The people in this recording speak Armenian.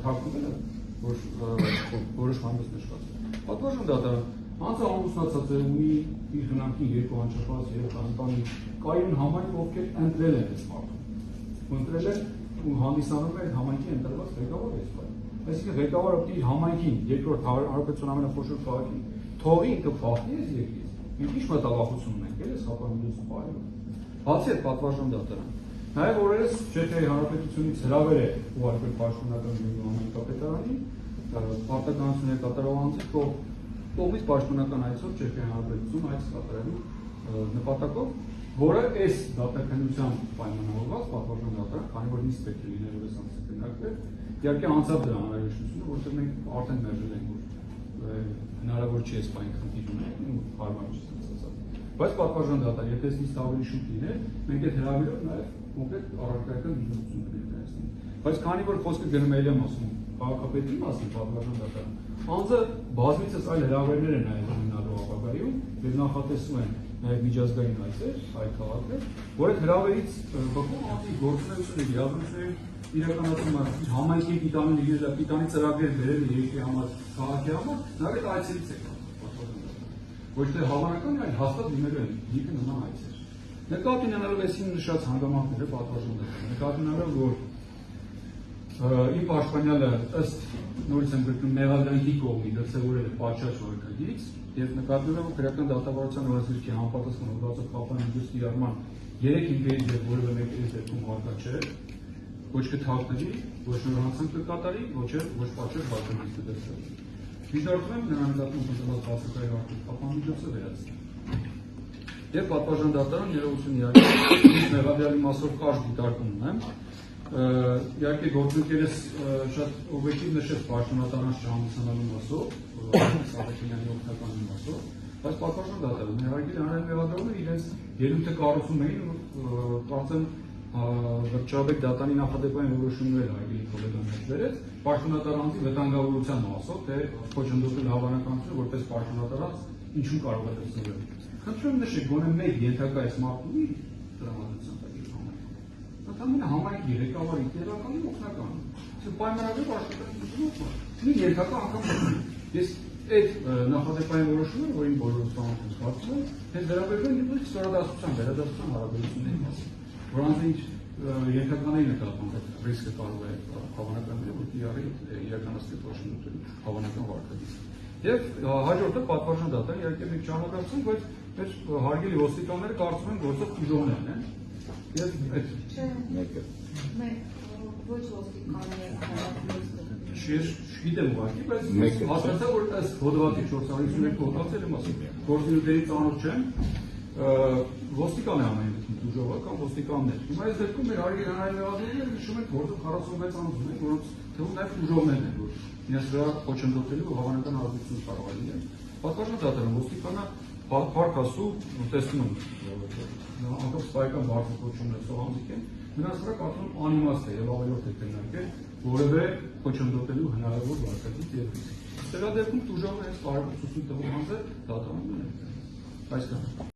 թաքնվել է, որ որոշ հանդես նշված է։ Պատվարժան դատարան անձը ամուսնացած է, ունի իր հնանքին երկու անչափահաս երեխա, ընտանի կայուն համայնք, ովքեր ընտրել են այս մարդուն։ Ընտրել են ու հանդիսանում է այդ համայնքի ընտրված ղեկավարը այս բանը։ Այսինքն ղեկավարը պետք է իր համայնքին, երկրորդ հանրապետության ամենախոշոր քաղաքին, թողի ինքը փախնի այս երկրից։ Ինչ մտավախություն ունենք, էլի սապանուց պայում։ Բացի այդ պատվարժան դատարան։ Նաև օրերս Չեխիայի Հանրապետությունից հրավեր է ուղարկվել պաշտոնական համայնքապետարանին, պարտականություն է կատարող անձի կողմից պաշտոնական այցով Չեխիայի Հանրապետություն այց կատարելու նպատակով, որը այս դատականության պայմանավորված պատվարժան դատարան, քանի որ ինձ պետք է լիներ, որ այս անձը քննարկվեր, իհարկե անցավ դրա անհրաժեշտությունը, որտեղ մենք արդեն մերժել ենք, որ հնարավոր չի այս բանը խնդիր ունենք ու հարմար չի ստացած։ Բայց պատվարժան դատարան, եթե այս ավելի շուտ լիներ, մենք այդ հրավերով նաև կոնկրետ առարկայական միջոցներ ներկայացնենք։ Բայց քանի որ խոսքը գնում է եմ ասում քաղաքապետի մասին, պատվարժան դատարան, անձը բազմիցս այլ հրավերներ են նաև ունենալու ապագայում, եւ նախատեսում են նաև միջազգային այցեր այլ քաղաքներ, որ այդ հրավերից բխում անձի գործունեությունը, իրավունքները իրականացում է համայնքի պիտանի ծրագրեր բերել երկրի համար, քաղաքի համար, նաև այդ այցերից է ոչ թե հավանական, այլ հաստատ լինելու են դիպի նման այցեր։ Նկատի ունենալով այսին նշած հանգամանքները պատվարժան դատարան, նկատի ունենալով, որ իմ պաշտպանյալը ըստ նորից եմ գրքում մեղադրանքի կողմի դրսևորել է պատշաճ վարկագիծ եւ նկատի ունենալով, որ քրեական դատավարության օրենսգրքի համապատասխան ուղղված կապանջուց կիրառման 3 ինքերից եւ որևէ մեկի դեպքում հարկա չէ, ոչ կթաքնվի, ոչ նորհանցանք կկատարի, ոչ պատշաճ վարկագիծ կդրսևորի։ Միջնորդում եմ նրան նկատմամբ ընդունված բացակայ արդյունք կապանջոցը վերացնել։ Եվ պատվարժան դատարան ներողություն իհարկե մեղադրյալի մասով կարճ դիտարկում ունեմ։ Իհարկե գործընկերս շատ օբյեկտիվ նշեց պաշտոնատարանց չհանդիսանալու մասով, Սահակյանի օգնական մասով, բայց պատվարժան դատարան իհարկե հանրային մեղադրողները իրենց ելույթը կառուցում էին ու կարծեմ վճռաբեկ դատանի նախադեպային որոշումներ հարգելի գոլեգաներ վերեց պաշտոնատար անձի վտանգավորության մասով, թե խոչընդոտել հավանականությունը, որպես պաշտոնատար անձ ինչու կարող է դրսևորել։ Խնդրում նշեք, գոնե մեկ ենթակա այս մարդունի տրամադրության տակ համայնքում։ Ընդհանրապես համայնքի ղեկավարի տեղակալի օգնական։ Իսկ պայմանավորված աշխատանքի մի ենթակա անգամ ես այդ նախադեպային որոշումները, որին բոլորը ստանալու կարծում եմ, հենց վերաբերվում են ստորադասության, վերադասության հարաբերությունների մասին, որ անձինչ ենթականների նկատմամբ ռիսկը կարող է հավանականները, որ իրականացնել խոչընդոտելու հավանական վարկագիծ։ Եվ հաջորդը պատվարժան դատարան, իհարկե մենք չհամակարգեցինք, բայց մեր հարգելի ոստիկանները կարծում են գործող ուժողներն են։ Եվ այդ ոչ ոստիկանները Չգիտեմ ուղղակի, բայց հասկացա, որ ըստ հոդվածի 452 հոդվածի եմ ասում, գործունեների ծանոթ չեմ, ոստիկան է ամեն դեպքում ուժողը կամ ոստիկաններ։ Հիմա այս դեպքում մեր հարգելի հանրային մեղադրողները նշում են, որտեղ 46 անձ ունեն, որոնց թվում նաև ուժողներն են, որ իրենց վրա խոչընդոտելու հավանական ազդեցություն կարող է լինել։ Պատվարժան դատարան ոստիկանը փառք ասու տեսնում անկամ սպայական բարձրացումներ սողանձիկ են, նրանց վրա կարծում անիմաստ է եւ ավելորդ է քննարկել որևէ խոչընդոտելու հնարավոր վարկագիծ եւ ռիսկ։ Սրա դեպքում ուժողը այս կարողացություն տվող անձը դատարանում է։ Այսքան։